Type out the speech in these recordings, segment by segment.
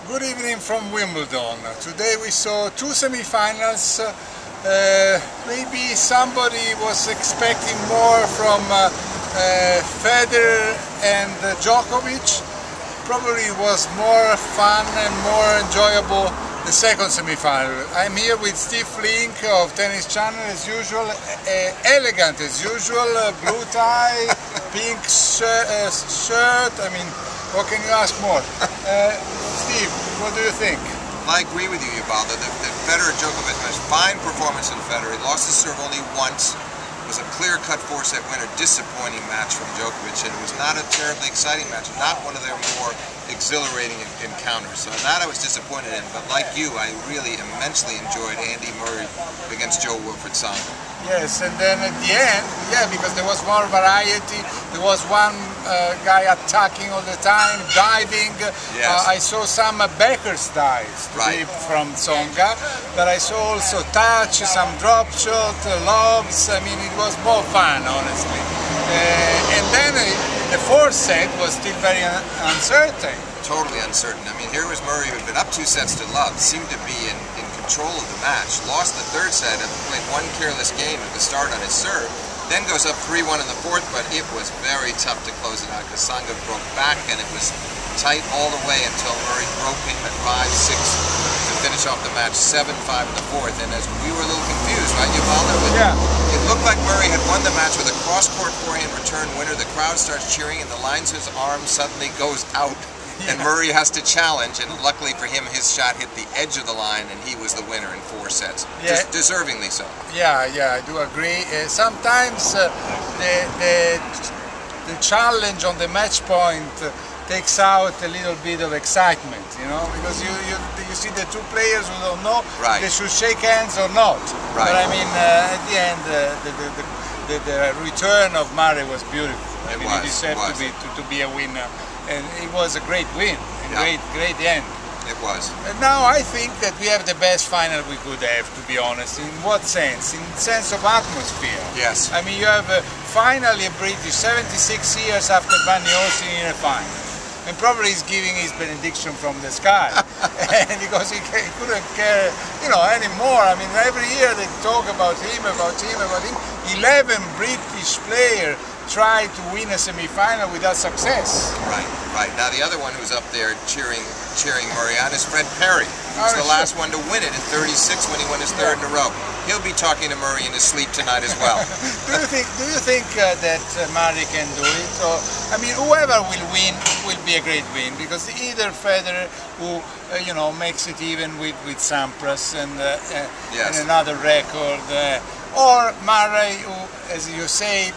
Good evening from Wimbledon. Today we saw two semifinals. Maybe somebody was expecting more from Federer and Djokovic. Probably was more fun and more enjoyable the second semifinal. I'm here with Steve Flink of Tennis Channel as usual, elegant as usual, blue tie, pink shirt. I mean, what can you ask more? Steve, what do you think? I agree with you, Ubaldo. The Federer-Djokovic match, fine performance in Federer. He lost his serve only once. It was a clear-cut four-set winner. Disappointing match from Djokovic, and it was not a terribly exciting match. Not one of their more exhilarating encounters. So that I was disappointed in. But like you, I really immensely enjoyed Andy Murray against Joe Wilfried Tsonga. Yes, and then at the end, yeah, because there was more variety. There was one guy attacking all the time, diving. Yes. I saw some backers dives from Tsonga, but I saw also touch, some drop shot, lobs. I mean, it was more fun, honestly. And then the fourth set was still very uncertain. Totally uncertain. I mean, here was Murray, who had been up 2 sets to love, seemed to be in control of the match, lost the third set and played one careless game at the start on his serve, then goes up 3-1 in the fourth, but it was very tough to close it out because Tsonga broke back and it was tight all the way until Murray broke him at 5-6 to finish off the match, 7-5 in the fourth. And as we were a little confused, right, Ubaldo? Yeah. It looked like Murray had won the match with a cross-court forehand return winner. The crowd starts cheering and the lines of his arm suddenly goes out. And Murray has to challenge, and luckily for him, his shot hit the edge of the line, and he was the winner in 4 sets. Yeah. Just deservingly so. Yeah, I do agree. Sometimes the challenge on the match point takes out a little bit of excitement, you know, because you see the two players who don't know if they should shake hands or not. But I mean, at the end, the return of Murray was beautiful. I mean, he deserved to be a winner. And it was a great win, great end. It was. And now I think that we have the best final we could have, to be honest. In what sense? In the sense of atmosphere. Yes. I mean, you have finally a British 76 years after Banyosi in a final. And probably he's giving his benediction from the sky. And because he couldn't care, you know, anymore. I mean, every year they talk about him. 11 British players tried to win a semi-final without success. Right. Now the other one who's up there cheering Murray on is Fred Perry. He was the last one to win it in '36 when he won his third in a row. He'll be talking to Murray in his sleep tonight as well. Do you think that Murray can do it? Or, I mean, whoever will win will be a great win, because either Federer, who makes it even with Sampras and another record, or Murray, who, as you say,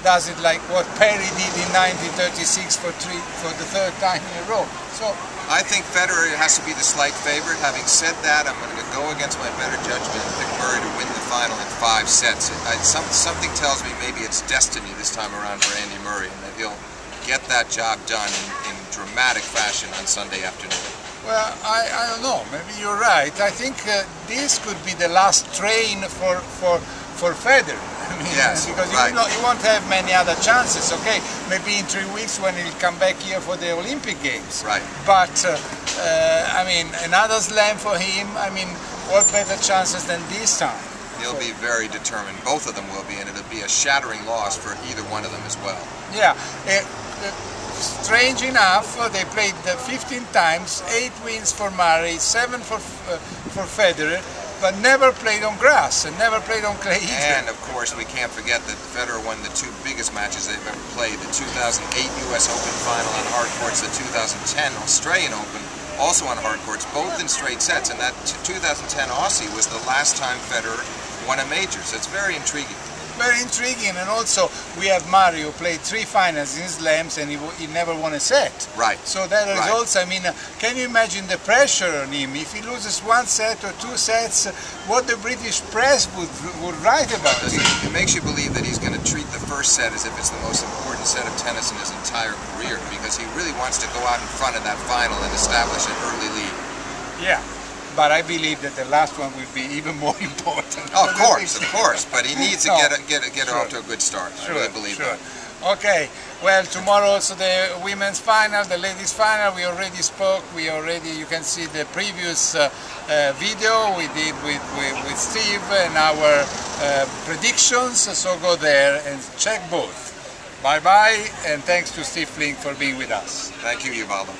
does it like what Perry did in 1936 for the third time in a row. So I think Federer has to be the slight favorite. Having said that, I'm going to go against my better judgment and pick Murray to win the final in 5 sets. Something tells me maybe it's destiny this time around for Andy Murray, and that he'll get that job done in dramatic fashion on Sunday afternoon. Well, I don't know. Maybe you're right. I think this could be the last train for Federer. I mean, because you won't have many other chances. Okay, maybe in 3 weeks when he'll come back here for the Olympic Games. Right. But I mean, another slam for him. I mean, what better chances than this time? He'll be very determined. Both of them will be, and it'll be a shattering loss for either one of them as well. Yeah. Strange enough, they played 15 times, 8 wins for Murray, 7 for Federer, but never played on grass and never played on clay either. And of course, we can't forget that Federer won the 2 biggest matches they've ever played: the 2008 U.S. Open final on hard courts, the 2010 Australian Open, also on hard courts, both in straight sets. And that 2010 Aussie was the last time Federer won a major. So it's very intriguing. Very intriguing, and also we have Murray, who played 3 finals in slams and he never won a set. Right. So that results, I mean, can you imagine the pressure on him? If he loses 1 set or 2 sets, what the British press would write about him. It makes you believe that he's going to treat the first set as if it's the most important set of tennis in his entire career, because he really wants to go out in front of that final and establish an early lead. Yeah. But I believe that the last one will be even more important. Oh, of course, but he needs to get off to a good start. I really believe that. Okay, well, tomorrow also the women's final, the ladies final. We already spoke. You can see the previous video we did with Steve and our predictions. So go there and check both. Bye bye, and thanks to Steve Flink for being with us. Thank you, Ubaldo.